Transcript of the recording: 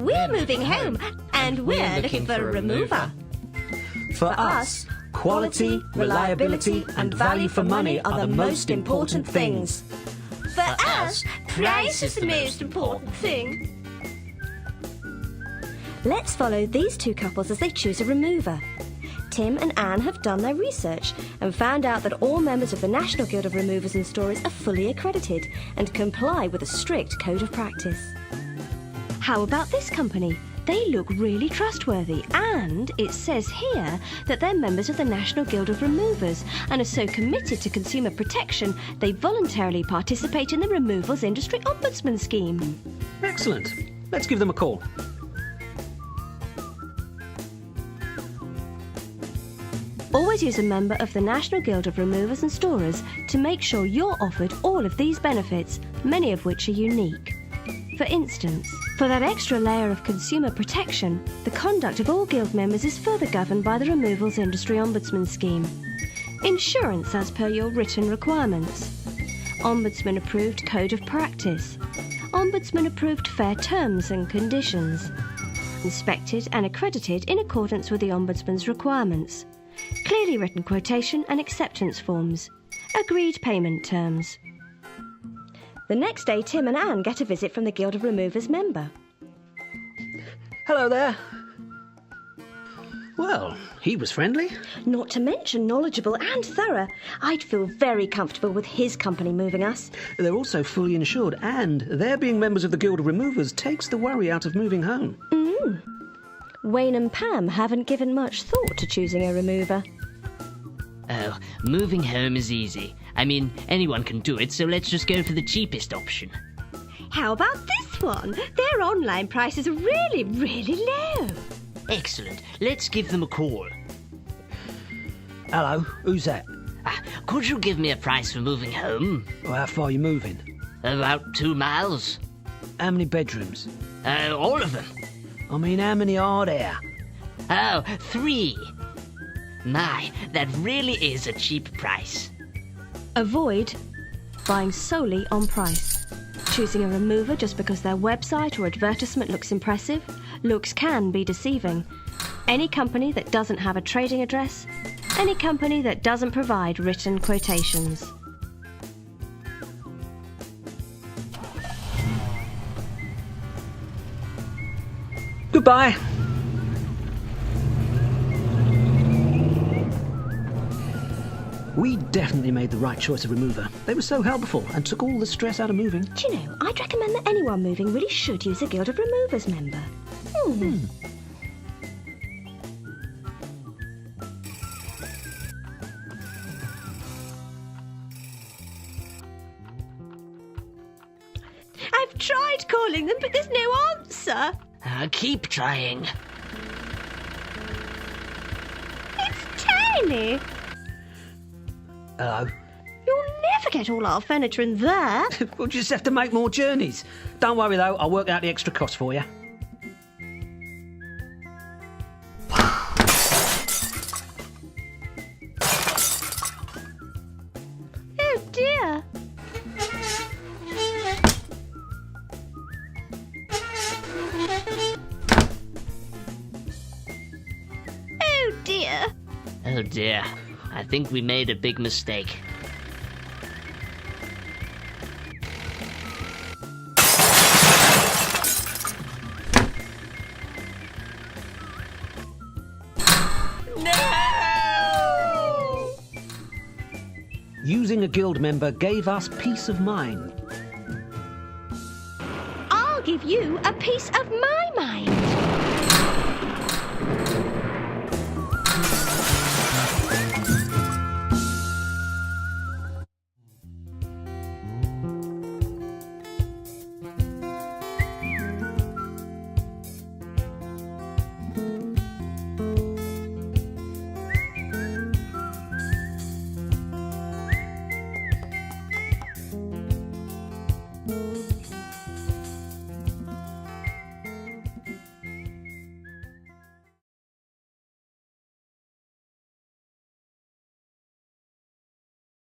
We're moving home, and we're looking for a remover. For us, quality, reliability, and value for money are the most important things. For us, price is the most important thing. Let's follow these two couples as they choose a remover. Tim and Anne have done their research and found out that all members of the National Guild of Removers and Storers are fully accredited and comply with a strict code of practice. How about this company? They look really trustworthy, and it says here that they're members of the National Guild of Removers and are so committed to consumer protection they voluntarily participate in the Removals Industry Ombudsman Scheme. Excellent. Let's give them a call. Always use a member of the National Guild of Removers and Storers to make sure you're offered all of these benefits, many of which are unique. For instance, for that extra layer of consumer protection, the conduct of all Guild members is further governed by the Removals Industry Ombudsman Scheme. Insurance as per your written requirements. Ombudsman approved code of practice. Ombudsman approved fair terms and conditions. Inspected and accredited in accordance with the Ombudsman's requirements. Clearly written quotation and acceptance forms. Agreed payment terms. The next day, Tim and Anne get a visit from the Guild of Removers member. Hello there. Well, he was friendly. Not to mention knowledgeable and thorough. I'd feel very comfortable with his company moving us. They're also fully insured, and their being members of the Guild of Removers takes the worry out of moving home. Wayne and Pam haven't given much thought to choosing a remover. Oh, moving home is easy. I mean, anyone can do it, so let's just go for the cheapest option. How about this one? Their online prices are really, really low. Excellent. Let's give them a call. Hello, who's that? Could you give me a price for moving home? Well, how far are you moving? About 2 miles. How many bedrooms? All of them. I mean, how many are there? Oh, 3. My, that really is a cheap price. Avoid buying solely on price. Choosing a remover just because their website or advertisement looks impressive. Looks can be deceiving. Any company that doesn't have a trading address. Any company that doesn't provide written quotations. Goodbye. We definitely made the right choice of remover. They were so helpful and took all the stress out of moving. Do you know, I'd recommend that anyone moving really should use a Guild of Removers member. I've tried calling them, but there's no answer. Keep trying. It's tiny. Hello. You'll never get all our furniture in there. We'll just have to make more journeys. Don't worry, though. I'll work out the extra cost for you. Oh dear. Oh dear. Oh dear. I think we made a big mistake. No! Using a guild member gave us peace of mind. I'll give you a piece of my mind.